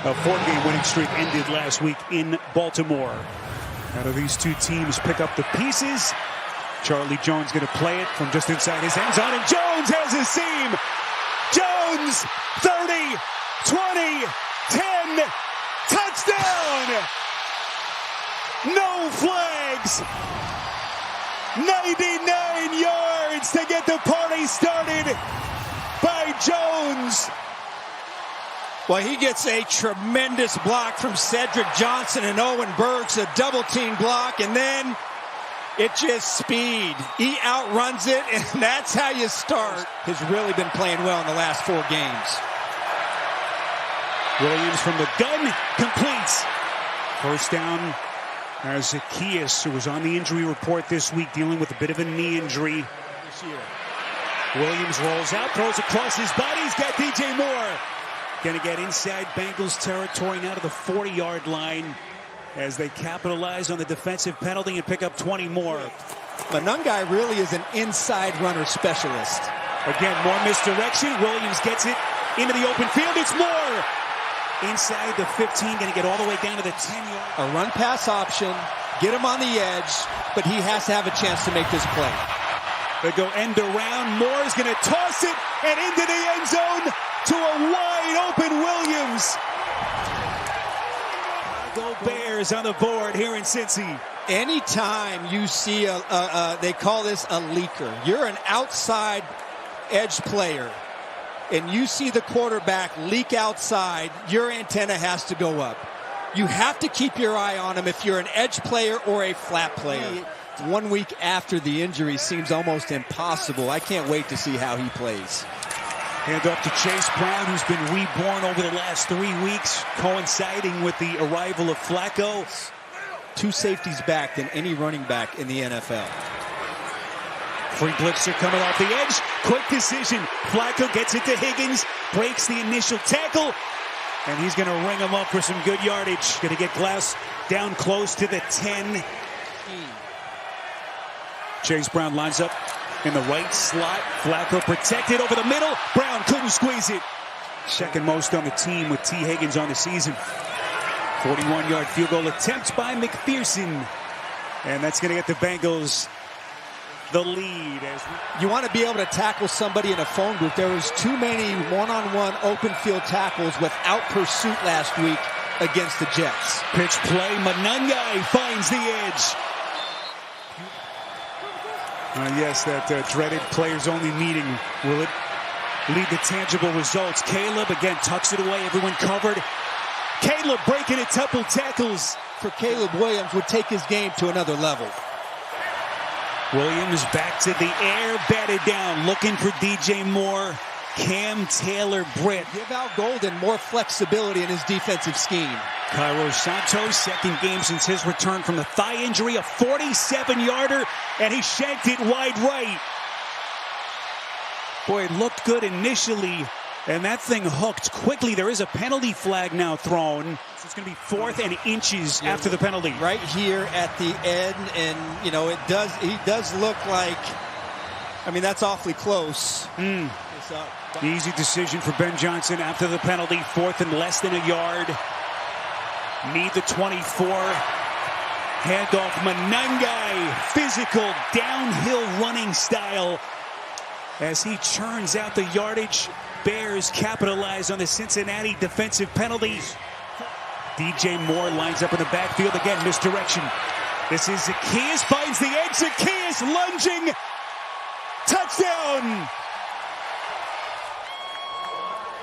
A 4-game winning streak ended last week in Baltimore. How do these two teams pick up the pieces? Charlie Jones going to play it from just inside his end zone, and Jones has a seam. Jones, 30, 20, 10, touchdown! No flags. 99 yards to get the party started by Jones. Well, he gets a tremendous block from Cedric Johnson and Owen Burks, a double-team block, and then it's just speed. He outruns it, and that's how you start. Has really been playing well in the last 4 games. Williams from the gun completes. First down as Zacchaeus, who was on the injury report this week, dealing with a bit of a knee injury. Williams rolls out, throws across his body. He's got DJ Moore. Going to get inside Bengals territory now to the 40-yard line as they capitalize on the defensive penalty and pick up 20 more. Manungai really is an inside runner specialist. Again, more misdirection. Williams gets it into the open field. It's Moore. Inside the 15, going to get all the way down to the 10-yard. A run-pass option, get him on the edge, but he has to have a chance to make this play. They go end around. Moore is going to toss it and into the end zone to a wide-open Williams. Go Bears on the board here in Cincy. Anytime you see they call this a leaker. You're an outside edge player, and you see the quarterback leak outside, your antenna has to go up. You have to keep your eye on him if you're an edge player or a flat player. 1 week after the injury seems almost impossible. I can't wait to see how he plays. Hand up to Chase Brown, who's been reborn over the last 3 weeks, coinciding with the arrival of Flacco. 2 safeties back than any running back in the NFL. Free blitzer coming off the edge. Quick decision. Flacco gets it to Higgins, breaks the initial tackle, and he's going to ring him up for some good yardage. Going to get Glass down close to the 10. Chase Brown lines up in the right slot. Flacco protected over the middle. Brown couldn't squeeze it. Second most on the team with T. Higgins on the season. 41-yard field goal attempt by McPherson. And that's going to get the Bengals the lead. You want to be able to tackle somebody in a phone booth. There was too many one-on-one open field tackles without pursuit last week against the Jets. Pitch play. Manungai finds the edge. Yes, that dreaded players-only meeting. Will it lead to tangible results? Caleb, again, tucks it away. Everyone covered. Caleb breaking a couple tackles. For Caleb Williams would take his game to another level. Williams back to the air, batted down, looking for DJ Moore. Cam Taylor-Britt. Give Al Golden more flexibility in his defensive scheme. Cairo Santos, second game since his return from the thigh injury, a 47-yarder, and he shanked it wide right. Boy, it looked good initially, and that thing hooked quickly. There is a penalty flag now thrown. So it's going to be 4th and inches after the penalty. Right here at the end, and, you know, he does look like, I mean, that's awfully close. Easy decision for Ben Johnson after the penalty. 4th and less than a yard. Need the 24. Handoff Manungai. Physical downhill running style as he churns out the yardage. Bears capitalize on the Cincinnati defensive penalties. DJ Moore lines up in the backfield. Again, misdirection. This is Zacchaeus, finds the edge. Zacchaeus lunging. Touchdown.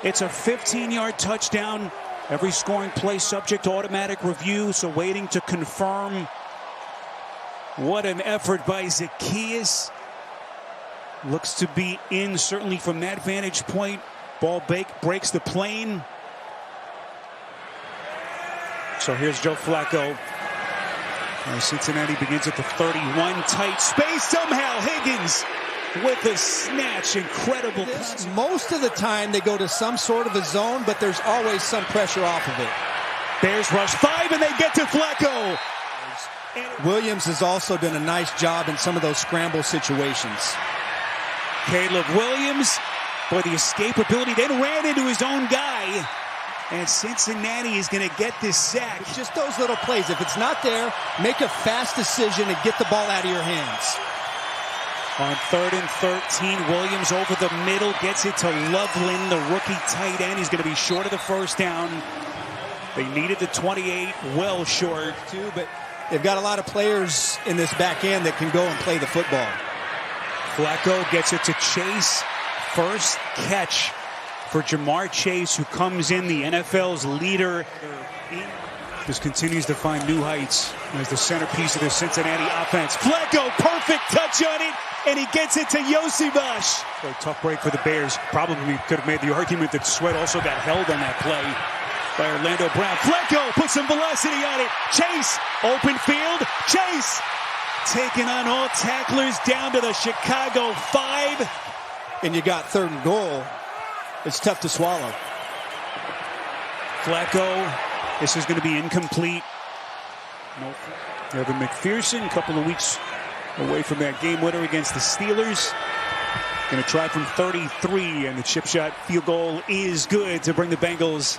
It's a 15-yard touchdown. Every scoring play subject to automatic review, so waiting to confirm. What an effort by Zacchaeus. Looks to be in, certainly from that vantage point. Ball breaks the plane. So here's Joe Flacco. Cincinnati begins at the 31. Tight space. Somehow Higgins with a snatch. Incredible. Most of the time they go to some sort of a zone, but there's always some pressure off of it. Bears rush 5 and they get to Flacco. Williams has also done a nice job in some of those scramble situations. Caleb Williams, boy, the escapability, then ran into his own guy. And Cincinnati is going to get this sack. It's just those little plays. If it's not there, make a fast decision and get the ball out of your hands. On 3rd and 13, Williams over the middle, gets it to Loveland, the rookie tight end. He's going to be short of the first down. They needed the 28, well short. Too, but they've got a lot of players in this back end that can go and play the football. Flacco gets it to Chase. First catch for Jamar Chase, who comes in the NFL's leader. Just continues to find new heights as the centerpiece of the Cincinnati offense. Flacco, perfect touch on it, and he gets it to Yosivash. A tough break for the Bears. Probably could have made the argument that Sweat also got held on that play by Orlando Brown. Flacco puts some velocity on it. Chase, open field. Chase taking on all tacklers down to the Chicago 5. And you got 3rd and goal. It's tough to swallow. Flacco, this is going to be incomplete. Nope. Evan McPherson, a couple of weeks away from that game winner against the Steelers. Going to try from 33, and the chip shot field goal is good to bring the Bengals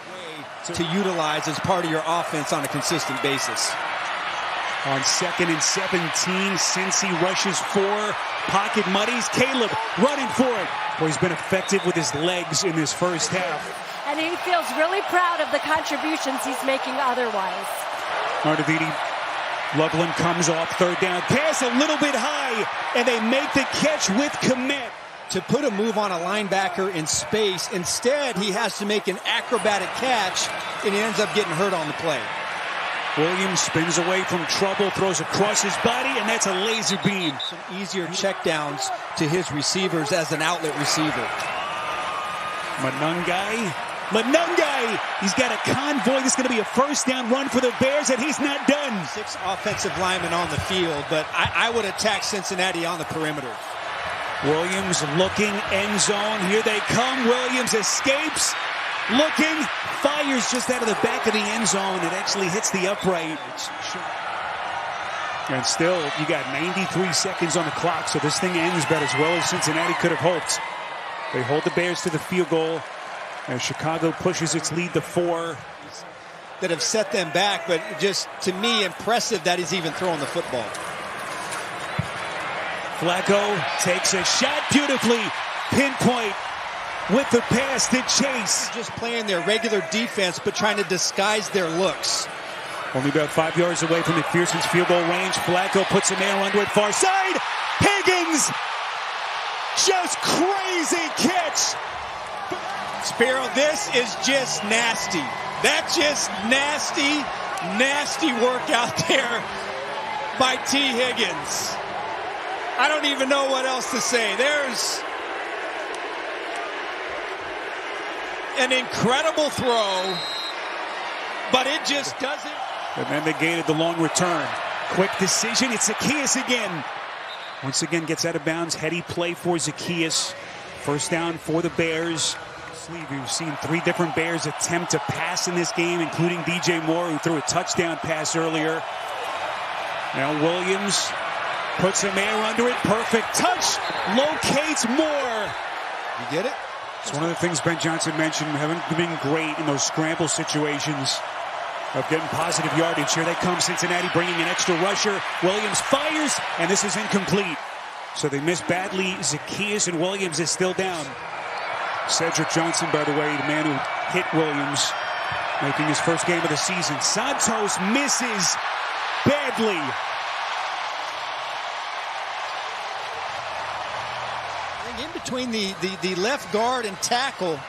to utilize as part of your offense on a consistent basis. On 2nd and 17, Cincy rushes 4, pocket muddies. Caleb running for it. Well, he's been effective with his legs in this first half. And he feels really proud of the contributions he's making otherwise. Ardavidi, Loveland comes off 3rd down. Pass a little bit high, and they make the catch with commit. To put a move on a linebacker in space, instead he has to make an acrobatic catch, and he ends up getting hurt on the play. Williams spins away from trouble, throws across his body, and that's a laser beam. Some easier checkdowns to his receivers as an outlet receiver. Manungai. He's got a convoy. This is going to be a first down run for the Bears, and he's not done. 6 offensive linemen on the field, but I would attack Cincinnati on the perimeter. Williams looking, end zone. Here they come. Williams escapes. Looking, fires just out of the back of the end zone. It actually hits the upright. And still, you got 93 seconds on the clock, so this thing ends about as well as Cincinnati could have hoped. They hold the Bears to the field goal as Chicago pushes its lead to 4. That have set them back, but just, to me, impressive that he's even throwing the football. Flacco takes a shot beautifully. Pinpoint with the pass to Chase. Just playing their regular defense, but trying to disguise their looks. Only about 5 yards away from McPherson's field goal range. Flacco puts an arrow under it, far side. Higgins! Just crazy catch. Sparrow, this is just nasty. That's just nasty work out there by T. Higgins. I don't even know what else to say. There's an incredible throw, but it just doesn't. And then they gained the long return. Quick decision. It's Zacchaeus again. Once again gets out of bounds. Heady play for Zacchaeus. First down for the Bears. We've seen 3 different Bears attempt to pass in this game, including DJ Moore, who threw a touchdown pass earlier. Now Williams puts some air under it. Perfect touch. Locates Moore. You get it? It's one of the things Ben Johnson mentioned. Haven't been great in those scramble situations of getting positive yardage. Here they come, Cincinnati bringing an extra rusher. Williams fires, and this is incomplete. So they miss badly. Zacchaeus, and Williams is still down. Cedric Johnson, by the way, the man who hit Williams, making his first game of the season. Santos misses badly. In between the left guard and tackle,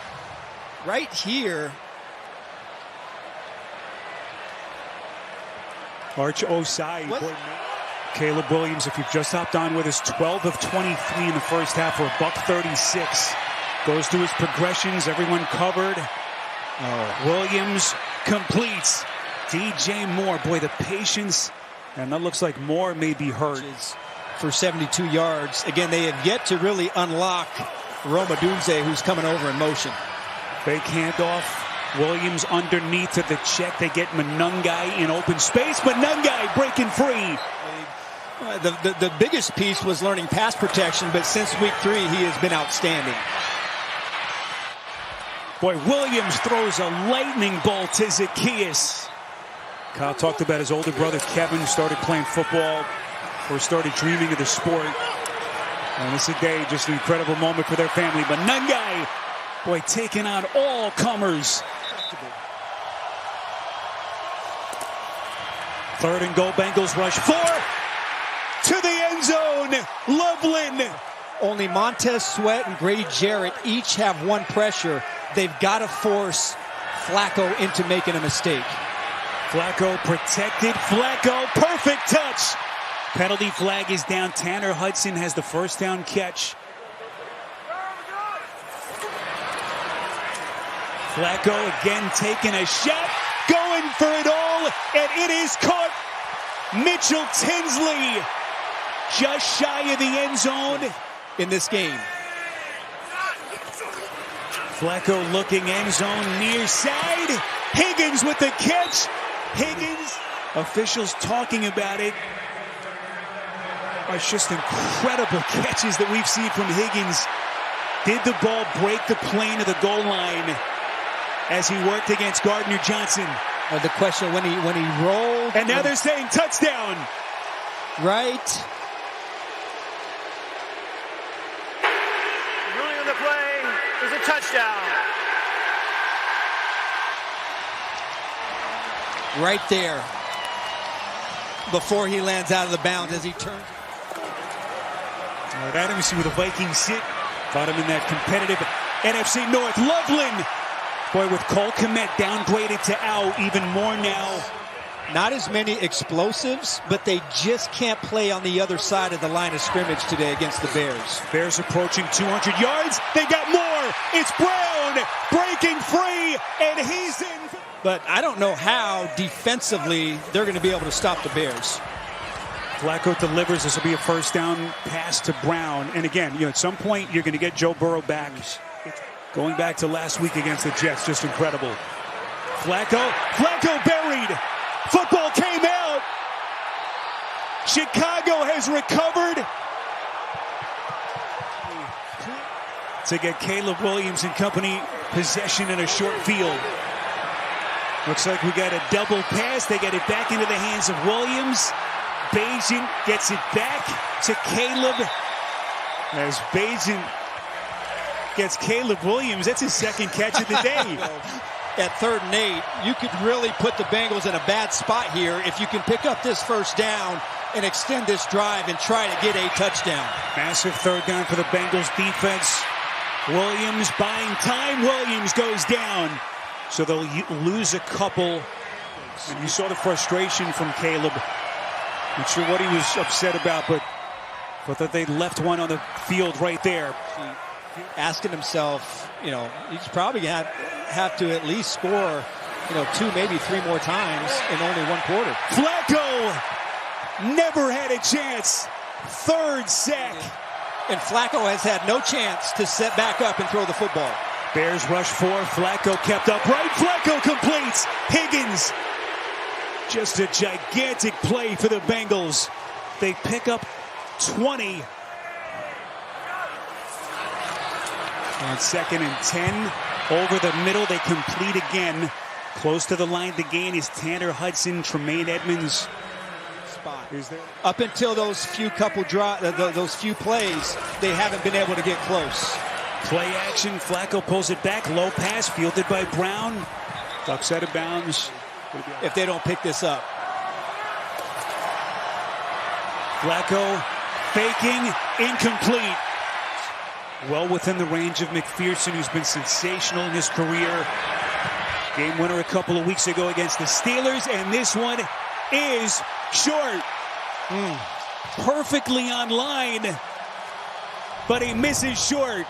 right here. Arch Osai. Caleb Williams, if you've just hopped on with us, 12 of 23 in the first half for a $136. Goes through his progressions, everyone covered. Williams completes. DJ Moore, boy, the patience. And that looks like Moore may be hurt. For 72 yards. Again, they have yet to really unlock Roma Dunze, who's coming over in motion. Fake handoff. Williams underneath to the check. They get Manungai in open space. Manungai breaking free. The biggest piece was learning pass protection, but since week 3, he has been outstanding. Boy, Williams throws a lightning bolt to Zacchaeus. Kyle talked about his older brother, Kevin, started playing football or started dreaming of the sport. And this is a day, just an incredible moment for their family. But Nungai, boy, taking on all comers. 3rd and goal, Bengals rush 4 to the end zone. Loveland. Only Montez Sweat and Grady Jarrett each have one pressure. They've got to force Flacco into making a mistake. Flacco protected. Flacco, perfect touch. Penalty flag is down. Tanner Hudson has the first down catch. Flacco again taking a shot, going for it all, and it is caught. Mitchell Tinsley just shy of the end zone in this game. Flacco looking end zone near side. Higgins with the catch. Higgins, officials talking about it. It's just incredible catches that we've seen from Higgins. Did the ball break the plane of the goal line as he worked against Gardner Johnson? The question when he rolled. And now they're saying touchdown. Right. The ruling on the play is a touchdown. Right there. Before he lands out of the bounds as he turns. Adams see where the Vikings sit. Got him in that competitive NFC North. Loveland. Boy, with Cole Kmet downgraded to out, even more now. Not as many explosives, but they just can't play on the other side of the line of scrimmage today against the Bears. Bears approaching 200 yards. They got more. It's Brown breaking free, and he's in. But I don't know how defensively they're going to be able to stop the Bears. Flacco delivers. This will be a first down pass to Brown. And again, at some point, you're going to get Joe Burrow back. Going back to last week against the Jets, just incredible. Flacco buried. Football came out. Chicago has recovered to get Caleb Williams and company possession in a short field. Looks like we got a double pass. They get it back into the hands of Williams. Bajan gets it back to Caleb. As Bajan gets Caleb Williams, that's his second catch of the day. At 3rd and 8, you could really put the Bengals in a bad spot here if you can pick up this first down and extend this drive and try to get a touchdown. Massive 3rd down for the Bengals defense. Williams buying time. Williams goes down. So they'll lose a couple. And you saw the frustration from Caleb. Not sure what he was upset about, but that they left one on the field right there. Asking himself, he's probably going to have to at least score, 2, maybe 3 more times in only 1 quarter. Flacco never had a chance. 3rd sack. And Flacco has had no chance to set back up and throw the football. Bears rush 4. Flacco kept upright. Flacco completes. Higgins. Just a gigantic play for the Bengals. They pick up 20. On 2nd and 10. Over the middle, they complete again. Close to the line to gain is Tanner Hudson. Tremaine Edmonds. Spot. Up until those few those few plays, they haven't been able to get close. Play action. Flacco pulls it back. Low pass fielded by Brown. Ducks out of bounds. If they don't pick this up. Flacco faking. Incomplete. Well within the range of McPherson, who's been sensational in his career. Game winner a couple of weeks ago against the Steelers. And this one is short. Perfectly on line. But he misses short.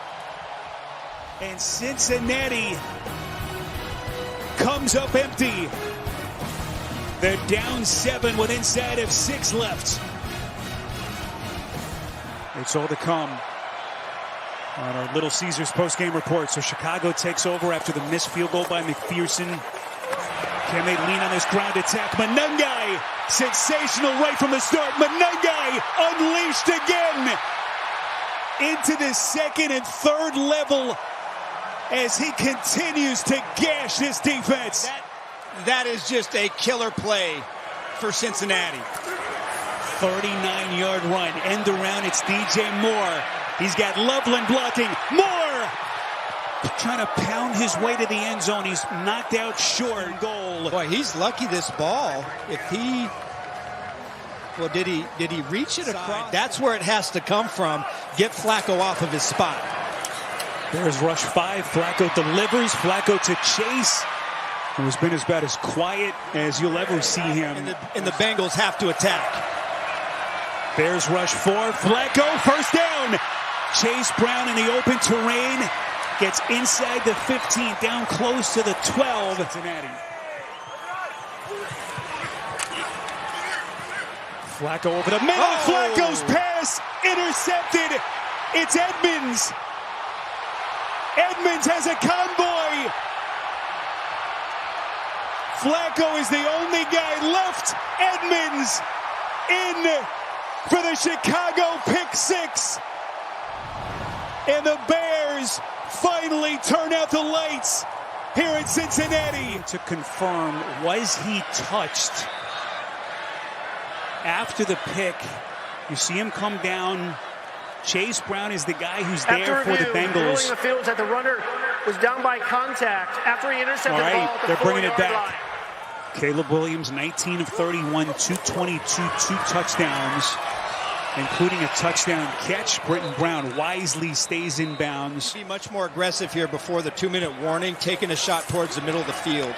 And Cincinnati comes up empty. They're down 7 with inside of 6 left. It's all to come on our Little Caesars post-game report. So Chicago takes over after the missed field goal by McPherson. Can they lean on this ground attack? Manungai, sensational right from the start. Manungai unleashed again into the 2nd and 3rd level as he continues to gash this defense. That is just a killer play for Cincinnati. 39-yard run, end around, it's DJ Moore. He's got Loveland blocking. Moore trying to pound his way to the end zone. He's knocked out short. Goal. Boy, he's lucky this ball. If he, well, did he reach it across? That's where it has to come from. Get Flacco off of his spot. There's rush 5. Flacco delivers. Flacco to Chase, who has been about as quiet as you'll ever see him. And the Bengals have to attack. Bears rush 4. Flacco, first down. Chase Brown in the open terrain gets inside the 15, down close to the 12. Cincinnati. Flacco over the middle. Flacco's pass intercepted. It's Edmonds. Edmonds has a convoy. Flacco is the only guy left. Edmonds in for the Chicago pick 6. And the Bears finally turn out the lights here in Cincinnati. To confirm, was he touched after the pick? You see him come down. Chase Brown is the guy who's there for the Bengals. The field that the runner was down by contact after he intercepted the ball at the they're bringing it 4-yard back. line. Caleb Williams, 19 of 31, 222, 2 touchdowns, including a touchdown catch. Britton Brown wisely stays in bounds. Be much more aggressive here before the 2-minute warning, taking a shot towards the middle of the field.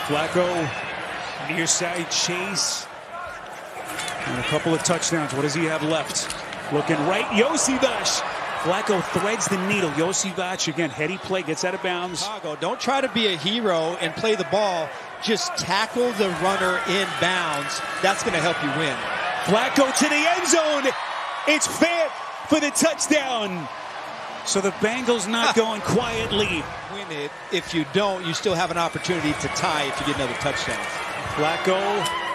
Flacco, near side chase, and a couple of touchdowns. What does he have left? Looking right, Josivas. Flacco threads the needle. Josivas, again, heady play, gets out of bounds. Chicago, don't try to be a hero and play the ball. Just tackle the runner in bounds. That's going to help you win. Flacco to the end zone. It's Fant for the touchdown. So the Bengals not going quietly. Win it. If you don't, you still have an opportunity to tie if you get another touchdown. Flacco,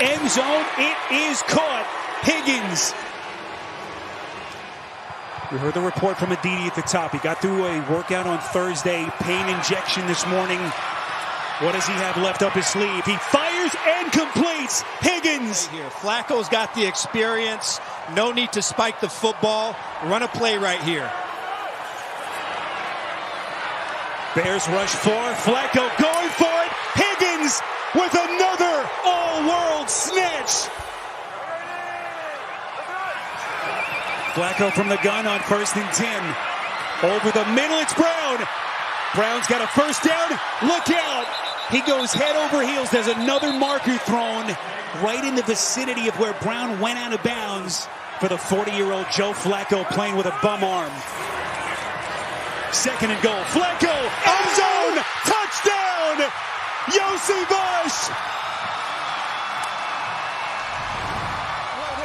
end zone. It is caught. Higgins. We heard the report from Aditi at the top. He got through a workout on Thursday. Pain injection this morning. What does he have left up his sleeve? He fires and completes. Higgins. Right here. Flacco's got the experience. No need to spike the football. Run a play right here. Bears rush 4. Flacco going for it. Higgins with another all-world snatch. Flacco from the gun on 1st and 10. Over the middle, it's Brown. Brown's got a first down. Look out. He goes head over heels. There's another marker thrown right in the vicinity of where Brown went out of bounds for the 40-year-old Joe Flacco playing with a bum arm. 2nd and goal. Flacco, end zone, touchdown. Josivas.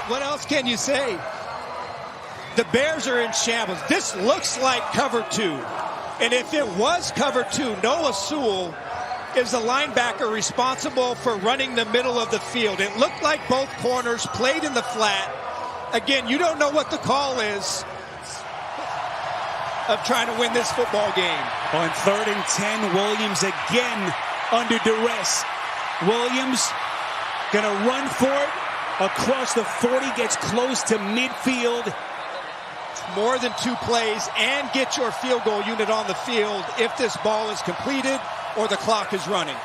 What else can you say? The Bears are in shambles. This looks like cover 2. And if it was cover 2, Noah Sewell is the linebacker responsible for running the middle of the field. It looked like both corners played in the flat. Again, you don't know what the call is of trying to win this football game. On 3rd and 10, Williams again under duress. Williams gonna run for it across the 40, gets close to midfield. More than 2 plays and get your field goal unit on the field if this ball is completed or the clock is running.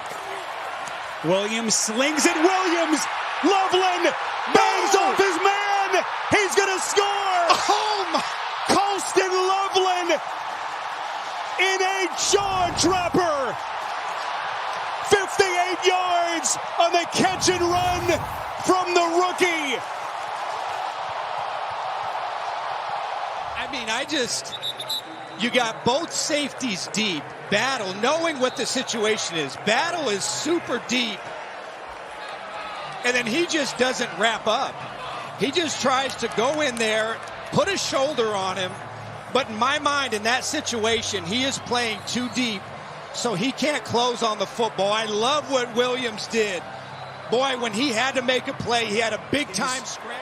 Williams slings it. Williams, Loveland bangs off his man. He's gonna score. Oh my! Colston Loveland in a jaw dropper. 58 yards on the catch and run from the rookie. I mean, you got both safeties deep. Battle, knowing what the situation is. Battle is super deep. And then he just doesn't wrap up. He just tries to go in there, put a shoulder on him. But in my mind, in that situation, he is playing too deep, so he can't close on the football. I love what Williams did. Boy, when he had to make a play, he had a big-time scramble.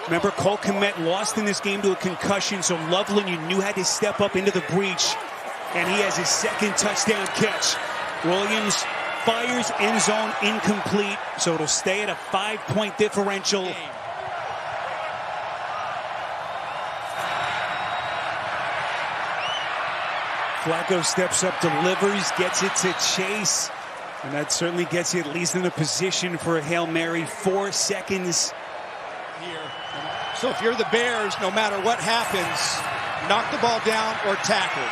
Remember, Cole Kmet lost in this game to a concussion, so Loveland, you knew, had to step up into the breach. and he has his second touchdown catch. Williams fires, end zone incomplete, so it'll stay at a 5-point differential. Flacco steps up, delivers, gets it to Chase, and that certainly gets you at least in a position for a Hail Mary. 4 seconds here. So if you're the Bears, no matter what happens, knock the ball down or tackle.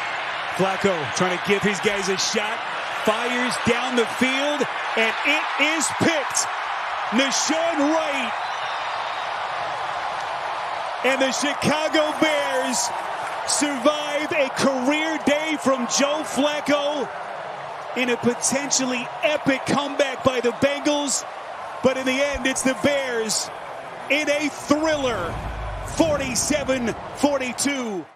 Flacco trying to give his guys a shot, fires down the field, and it is picked. Nashawn Wright and the Chicago Bears survive a career day from Joe Flacco in a potentially epic comeback by the Bengals. But in the end, it's the Bears in a thriller, 47-42.